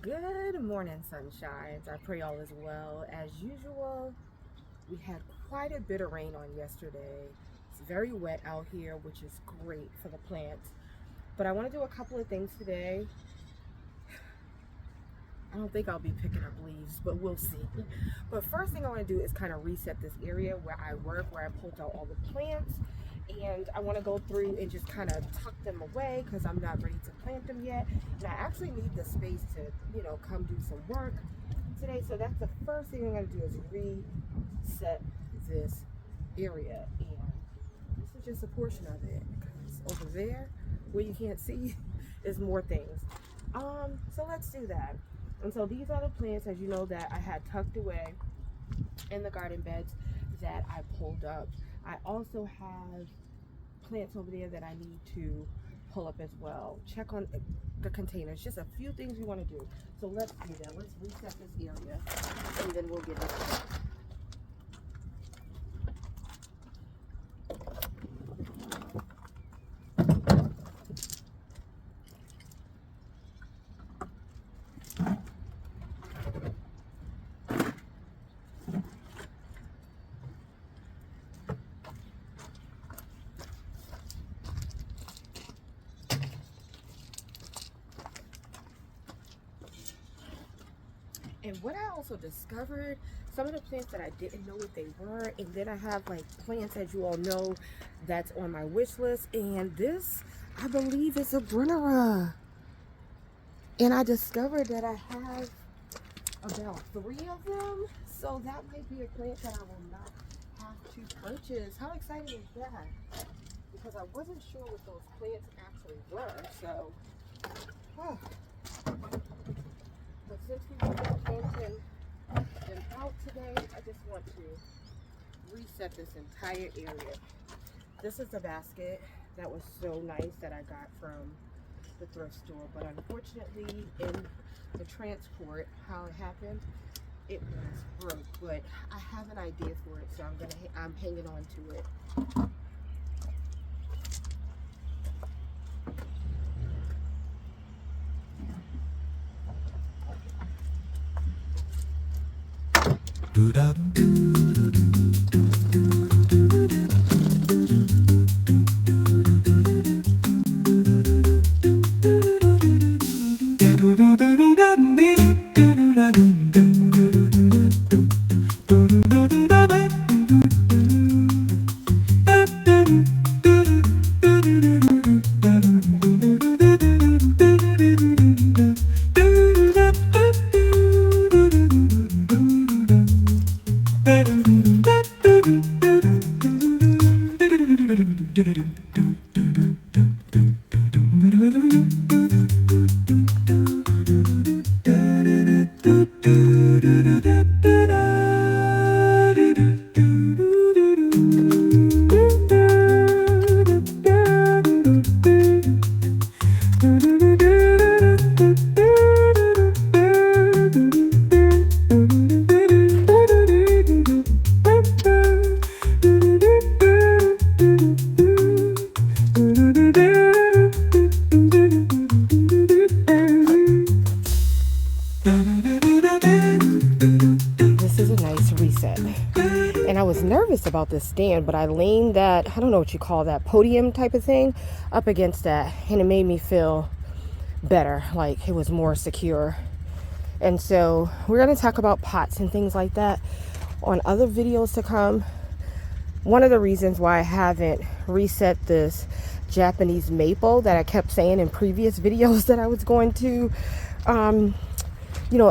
Good morning, sunshines. I pray all is well. As usual, we had quite a bit of rain on yesterday. It's very wet out here, which is great for the plants. But I want to do a couple of things today. I don't think I'll be picking up leaves, but we'll see. But first thing I want to do is kind of reset this area where I work, where I pulled out all the plants. And I want to go through and just kind of tuck them away because I'm not ready to plant them yet. And I actually need the space to, come do some work today. So that's the first thing I'm going to do is reset this area. And this is just a portion of it because over there where you can't see is more things. So let's do that. And so these are the plants, as you know, that I had tucked away in the garden beds that I pulled up. I also have plants over there that I need to pull up as well. Check on the containers. Just a few things we want to do. So let's do that. Let's reset this area and then we'll get into it. And what I also discovered, some of the plants that I didn't know what they were, and then I have like plants, as you all know, that's on my wish list. And this, I believe, is a Brennera. And I discovered that I have about 3 of them. So that might be a plant that I will not have to purchase. How exciting is that? Because I wasn't sure what those plants actually were. So, But since we were planting them out today, I just want to reset this entire area. This is the basket that was so nice that I got from the thrift store, but unfortunately in the transport, how it happened, it was broke. But I have an idea for it, so I'm hanging on to it. This is a nice reset. And I was nervous about this stand, but I leaned that, I don't know what you call that, podium type of thing, up against that, and it made me feel better, like it was more secure. And so we're going to talk about pots and things like that on other videos to come. One of the reasons why I haven't reset this Japanese maple that I kept saying in previous videos that I was going to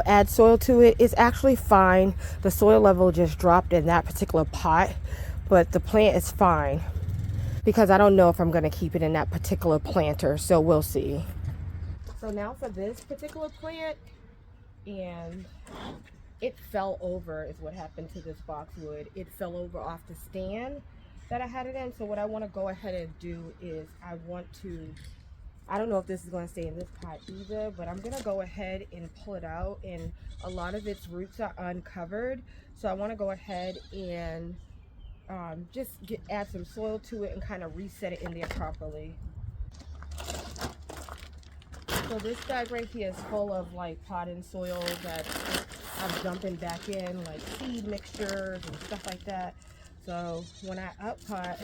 add soil to it is actually fine. The soil level just dropped in that particular pot, but the plant is fine because I don't know if I'm going to keep it in that particular planter, so we'll see. So now for this particular plant, and it fell over is what happened to this boxwood. It fell over off the stand that I had it in. So what I want to go ahead and do is I don't know if this is going to stay in this pot either, but I'm going to go ahead and pull it out, and a lot of its roots are uncovered. So I want to go ahead and just add some soil to it and kind of reset it in there properly. So this bag right here is full of like potting soil that I'm dumping back in, like seed mixtures and stuff like that. So when I up pot,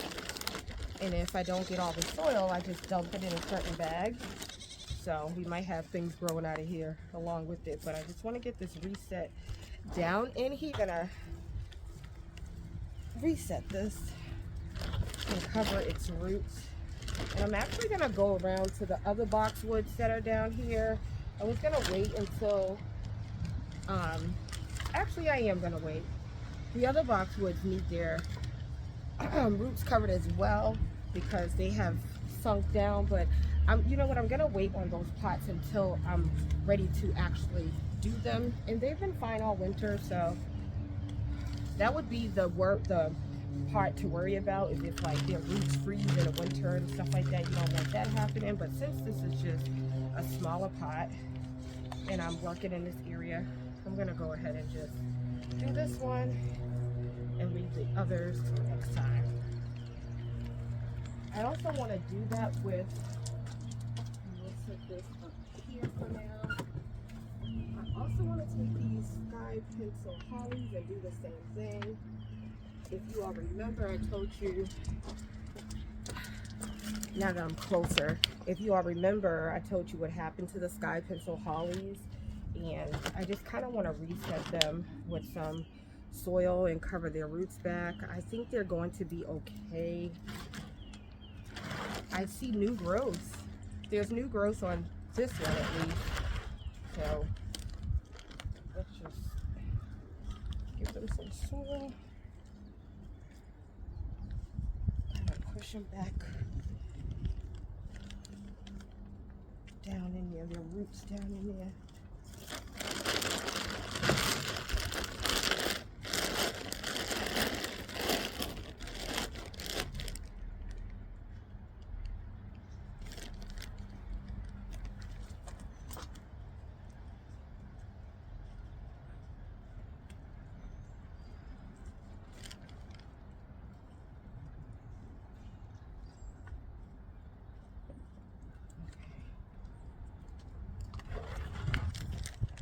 and if I don't get all the soil, I just dump it in a certain bag. So we might have things growing out of here along with it, but I just want to get this reset down in here. Gonna reset this and cover its roots. And I'm actually gonna go around to the other boxwoods that are down here. I was gonna wait until, actually I am gonna wait. The other boxwoods need their roots covered as well because they have sunk down, but you know what, I'm gonna wait on those pots until I'm ready to actually do them. And they've been fine all winter, so that would be the part to worry about is if like their roots freeze in the winter and stuff like that. You don't want that happening. But since this is just a smaller pot and I'm working in this area, I'm gonna go ahead and just do this one and leave the others till next time. I also want to do that with, we'll set this up here for now. I also want to take these sky pencil hollies and do the same thing. If you all remember, I told you, now that I'm closer, if you all remember, I told you what happened to the sky pencil hollies, and I just kind of want to reset them with some soil and cover their roots back. I think they're going to be okay. I see new growth. There's new growth on this one at least. So let's just give them some soil. Push them back down in there, their roots down in there.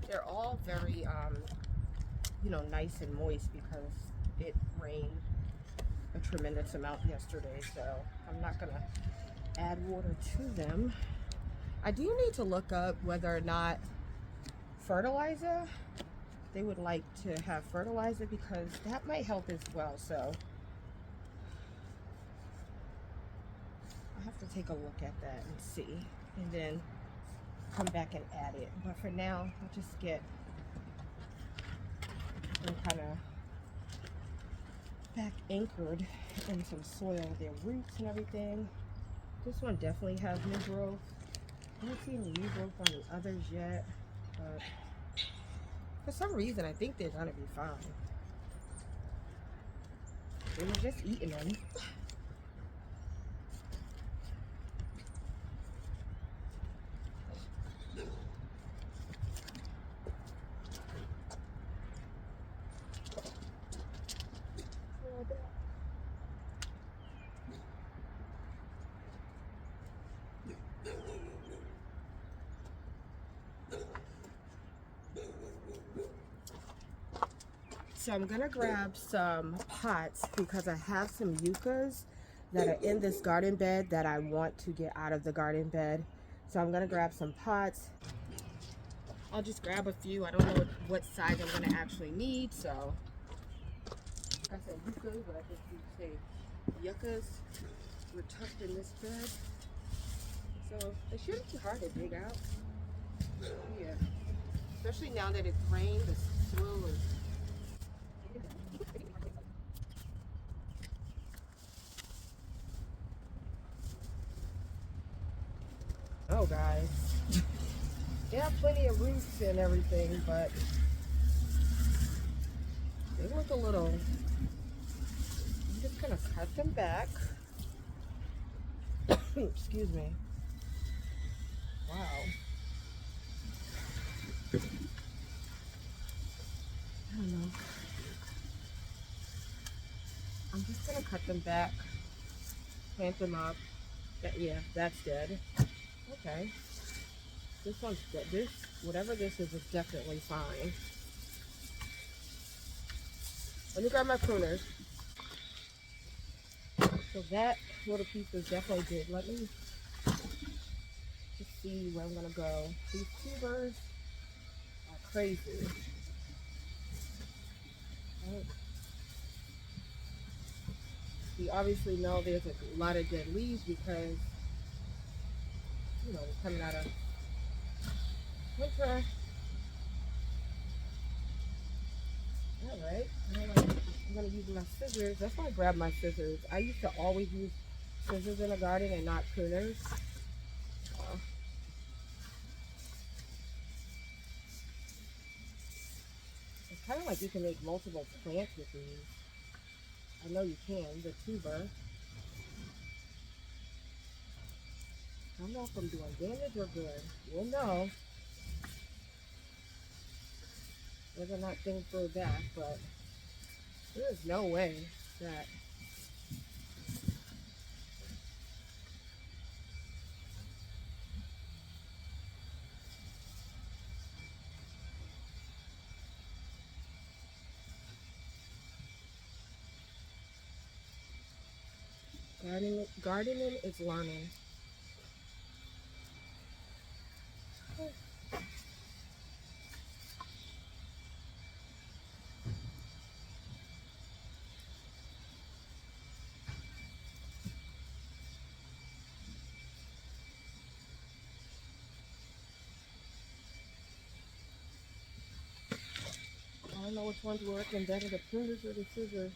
They're all very, you know, nice and moist because it rained a tremendous amount yesterday, so I'm not gonna add water to them. I do need to look up whether or not fertilizer, they would like to have fertilizer because that might help as well. So I have to take a look at that and see, and then come back and add it. But for now, I'll just get them kind of back anchored in some soil, their roots and everything. This one definitely has new growth. I don't see any new growth on the others yet, but for some reason I think they're gonna be fine. They were just eating them. So I'm gonna grab some pots because I have some yuccas that are in this garden bed that I want to get out of the garden bed. So I'm gonna grab some pots. I'll just grab a few. I don't know what size I'm gonna actually need. So I said yuccas, but I think you say yuccas. We're tucked in this bed, so it shouldn't be hard to dig out. Yeah, especially now that it's rained, the soil is. Oh, guys, they have plenty of roots and everything, but they look a little. I'm just gonna cut them back. Excuse me. Wow. I don't know. I'm just gonna cut them back, plant them up. Yeah, that's dead. Okay. This one's good. This, whatever this is definitely fine. Let me grab my pruners. So that little piece is definitely good. Let me just see where I'm gonna go. These tubers are crazy. Right. You obviously know there's a lot of dead leaves because, you know, we're coming out of winter. Alright, I'm gonna use my scissors. That's why I grabbed my scissors. I used to always use scissors in the garden and not pruners. It's kind of like you can make multiple plants with these. I know you can, the tuber. I don't know if I'm doing damage or good. We'll know whether or not things grow back, but there is no way that gardening is learning. I don't know which one's working better, the pruners or the scissors.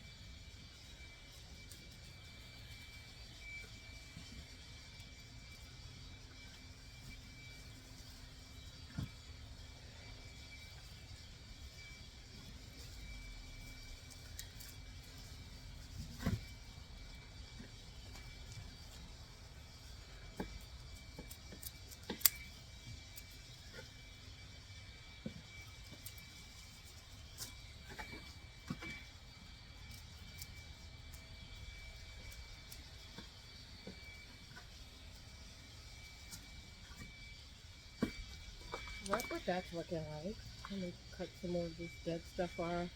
That's what that's looking like. Let me cut some more of this dead stuff off.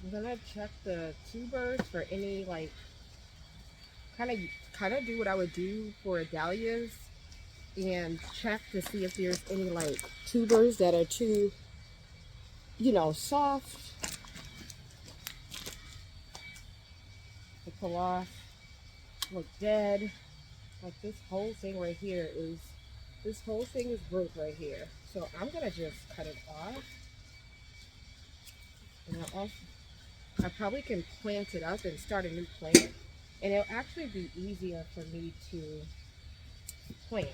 I'm gonna check the tubers for any like kind of do what I would do for dahlias and check to see if there's any like tubers that are too, you know, soft to pull off, look dead. Like this whole thing right here is, this whole thing is broke right here. So I'm gonna just cut it off. And I probably can plant it up and start a new plant. And it'll actually be easier for me to plant.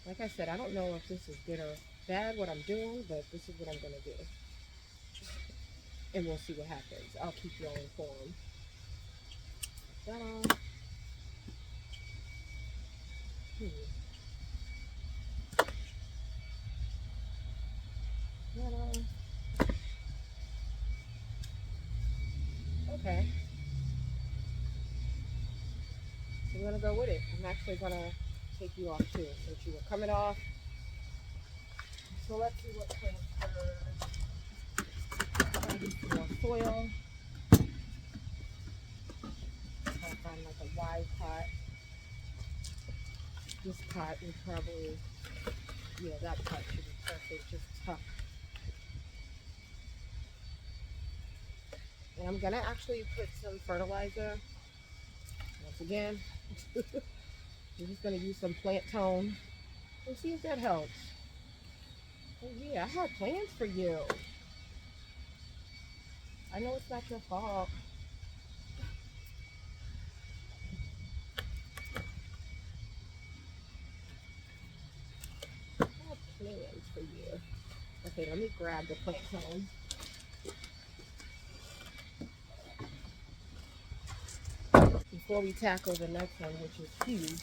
Like I said, I don't know if this is good or bad what I'm doing, but this is what I'm gonna do. And we'll see what happens. I'll keep you all informed. That on. That on. Okay. So I'm gonna go with it. I'm actually gonna take you off too, since you were coming off. So let's see what plants are. More soil. I'll find like a wide pot. This pot is probably, yeah, that pot should be perfect, just tough. And I'm gonna actually put some fertilizer. Once again, we're just gonna use some plant tone and see if that helps. Oh yeah, I have plans for you. I know it's not your fault. I have plans for you. Okay, let me grab the plant tone. before we tackle the next one, which is huge.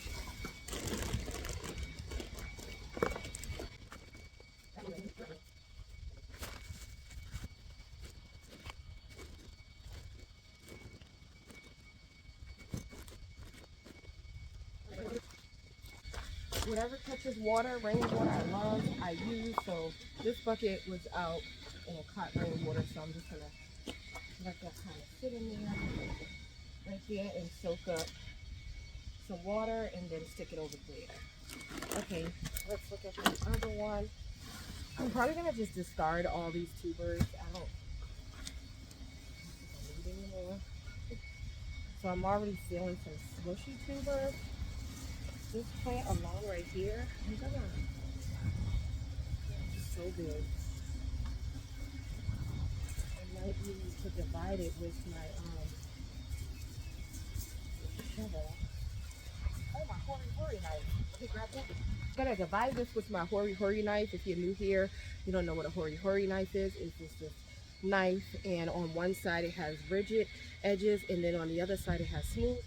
Whatever catches water, rainwater, I love, I use. So this bucket was out and it caught rainwater, so I'm just gonna let that kind of sit in there right there and soak up some water and then stick it over there. Okay, let's look at the other one. I'm probably gonna just discard all these tubers. I don't need anymore. So I'm already feeling some smushy tubers. This plant alone right here, it's so big. I might need to divide it with my shovel. Oh, my hori knife. Okay, grab that. I'm gonna divide this with my hori knife. If you're new here, you don't know what a hori knife is. It's just this knife, and on one side it has rigid edges, and then on the other side it has smooth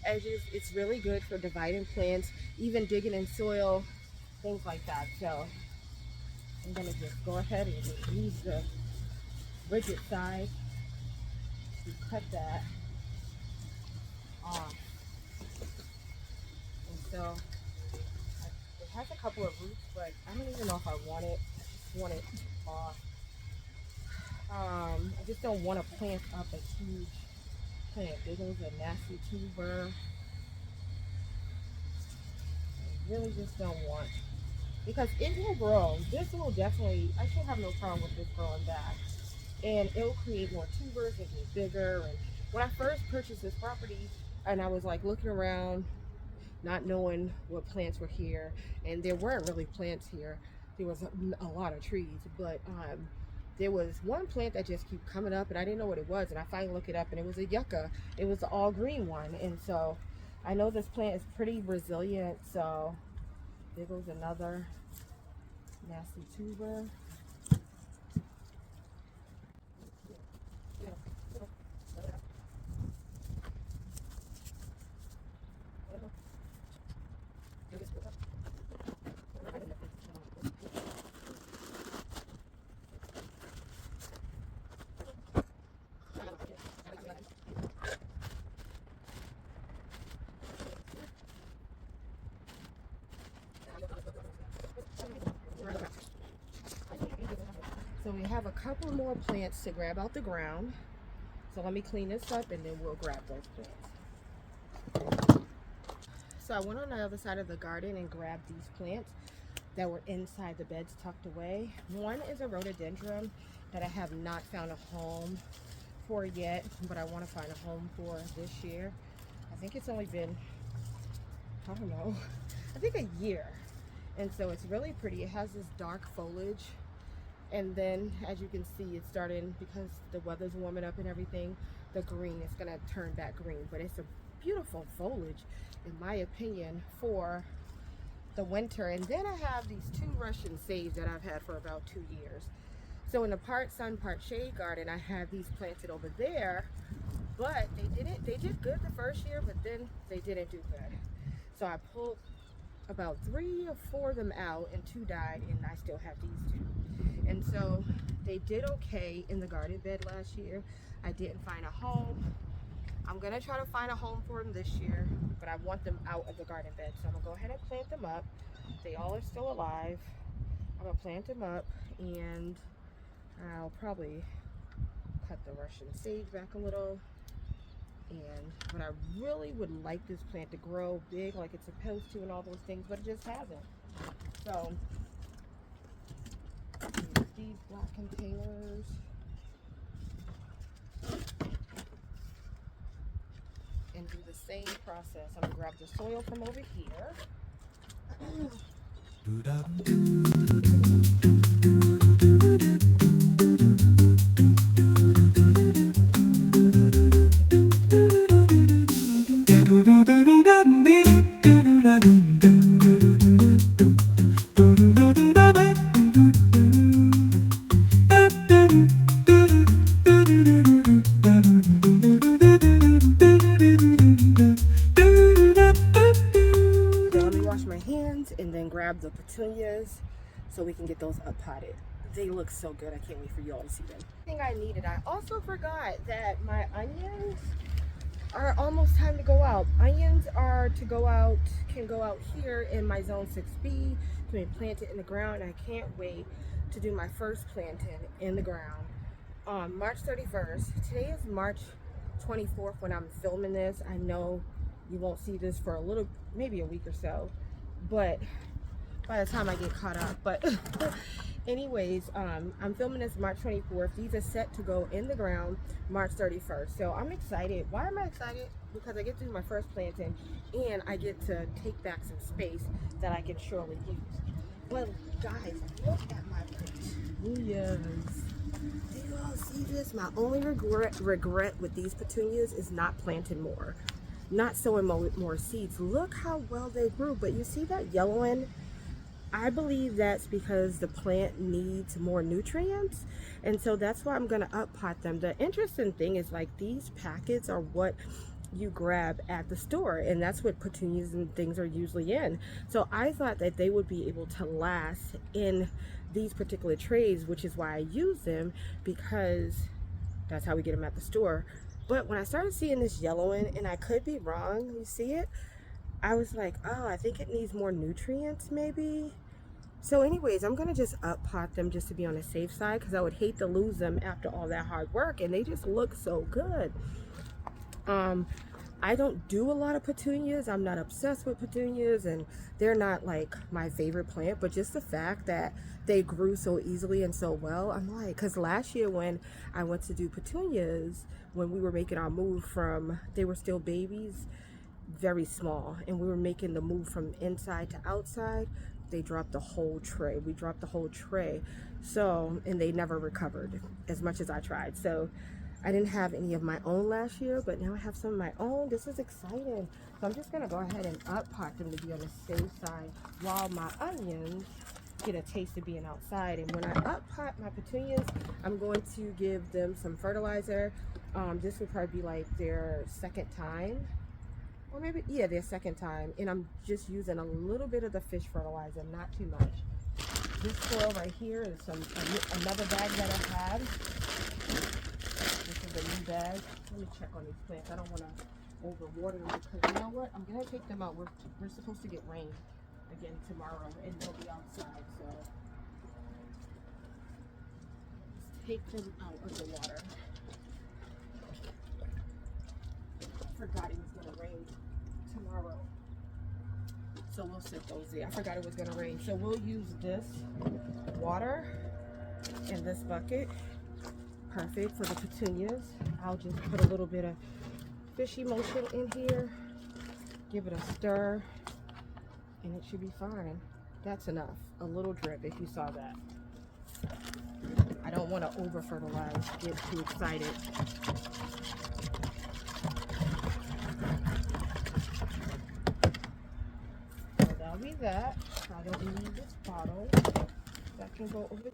edges. It's really good for dividing plants, even digging in soil, things like that. So I'm gonna just go ahead and just use the rigid side to cut that off. And so it has a couple of roots, but I don't even know if I want it. I just want it off. I just don't want to plant up a huge plant. There goes a nasty tuber. I really just don't want, because it will grow. This will definitely, I should have no problem with this growing back. And it will create more tubers and get bigger. And when I first purchased this property, and I was like looking around, not knowing what plants were here, and there weren't really plants here. There was a lot of trees, but there was one plant that just kept coming up, and I didn't know what it was, and I finally looked it up, and it was a yucca. It was the all green one. And so I know this plant is pretty resilient. So there goes another nasty tuber. So we have a couple more plants to grab out the ground. So let me clean this up and then we'll grab those plants. So I went on the other side of the garden and grabbed these plants that were inside the beds tucked away. One is a rhododendron that I have not found a home for yet, but I want to find a home for this year. I think it's only been, I don't know, I think a year. And so it's really pretty. It has this dark foliage. And then, as you can see, it's starting, because the weather's warming up and everything, the green is going to turn back green. But it's a beautiful foliage, in my opinion, for the winter. And then I have these two Russian sage that I've had for about 2 years. So in the part sun, part shade garden, I have these planted over there. But they did good the first year, but then they didn't do good. So I pulled about 3 or 4 of them out, and 2 died, and I still have these 2. And so they did okay in the garden bed last year. I didn't find a home. I'm gonna try to find a home for them this year, but I want them out of the garden bed. So I'm gonna go ahead and plant them up. They all are still alive. I'm gonna plant them up, and I'll probably cut the Russian sage back a little. But I really would like this plant to grow big like it's supposed to and all those things, but it just hasn't. So use these black containers. And do the same process. I'm gonna grab the soil from over here. grab the petunias so we can get those up potted. They look so good. I can't wait for you all to see them. The thing I needed, I also forgot that my onions are almost time to go out. Onions are to go out, can go out here in my zone 6B, to be planted in the ground. I can't wait to do my first planting in the ground on March 31st. Today is March 24th when I'm filming this. I know you won't see this for a little, maybe a week or so, but by the time I get caught up. But anyways, I'm filming this March 24th. These are set to go in the ground March 31st. So I'm excited. Why am I excited? Because I get to do my first planting and I get to take back some space that I can surely use. But guys, look at my petunias. Do you all see this? My only regret with these petunias is not planting more. Not sowing more seeds. Look how well they grew. But you see that yellowing? I believe that's because the plant needs more nutrients, and so that's why I'm going to up pot them. The interesting thing is, like, these packets are what you grab at the store, and that's what petunias and things are usually in. So I thought that they would be able to last in these particular trays, which is why I use them, because that's how we get them at the store. But when I started seeing this yellowing, and I could be wrong, you see it, I was like, oh, I think it needs more nutrients maybe. So anyways, I'm gonna just up pot them just to be on the safe side, because I would hate to lose them after all that hard work, and they just look so good. I don't do a lot of petunias. I'm not obsessed with petunias, and they're not like my favorite plant, but just the fact that they grew so easily and so well, I'm like, because last year when I went to do petunias, when we were making our move from, they were still babies, very small, and we were making the move from inside to outside, they dropped the whole tray. We dropped the whole tray. So, and they never recovered as much as I tried. So I didn't have any of my own last year, but now I have some of my own. This is exciting. So I'm just gonna go ahead and up pot them to be on the safe side while my onions get a taste of being outside. And when I up pot my petunias, I'm going to give them some fertilizer. This would probably be like their second time, or maybe, yeah, their second time. And I'm just using a little bit of the fish fertilizer, not too much. This soil right here is another bag that I have. This is a new bag. Let me check on these plants. I don't want to overwater them, because you know what? I'm going to take them out. We're supposed to get rain again tomorrow, and they'll be outside. So let's take them out of the water. I forgot it was going to rain tomorrow, so we'll sit those there. I forgot it was going to rain, so we'll use this water in this bucket. Perfect for the petunias. I'll just put a little bit of fish emulsion in here, give it a stir, and it should be fine. That's enough. A little drip, if you saw that. I don't want to over fertilize, get too excited. That'll be that. I don't need this bottle. That can go over the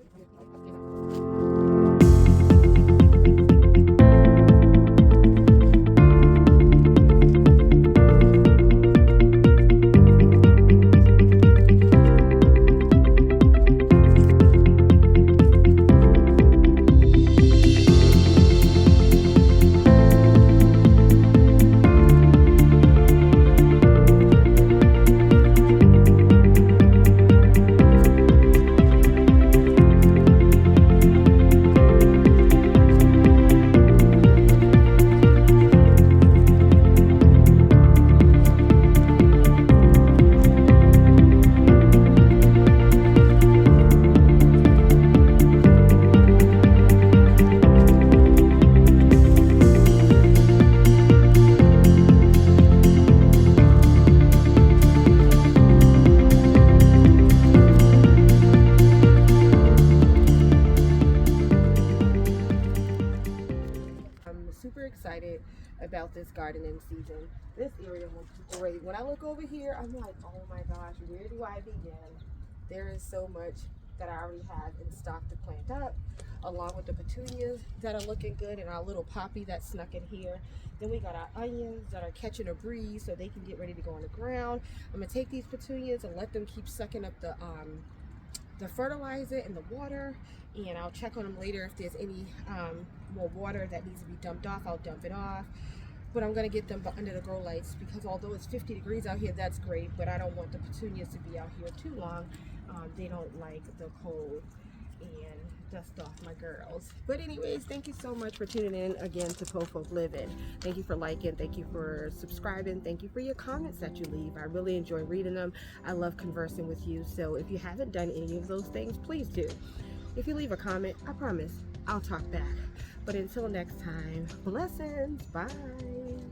excited about this gardening season. This area looks great. When I look over here, I'm like, oh my gosh, where do I begin? There is so much that I already have in stock to plant up, along with the petunias that are looking good, and our little poppy that snuck in here. Then we got our onions that are catching a breeze so they can get ready to go on the ground. I'm gonna take these petunias and let them keep sucking up the fertilizer and the water, and I'll check on them later. If there's any more water that needs to be dumped off, I'll dump it off. But I'm gonna get them under the grow lights, because although it's 50 degrees out here, that's great, but I don't want the petunias to be out here too long. They don't like the cold and dust off my girls. But anyways, thank you so much for tuning in again to PoweFolk Living. Thank you for liking, thank you for subscribing, thank you for your comments that you leave. I really enjoy reading them. I love conversing with you. So if you haven't done any of those things, please do. If you leave a comment, I promise I'll talk back. But until next time, blessings. Bye.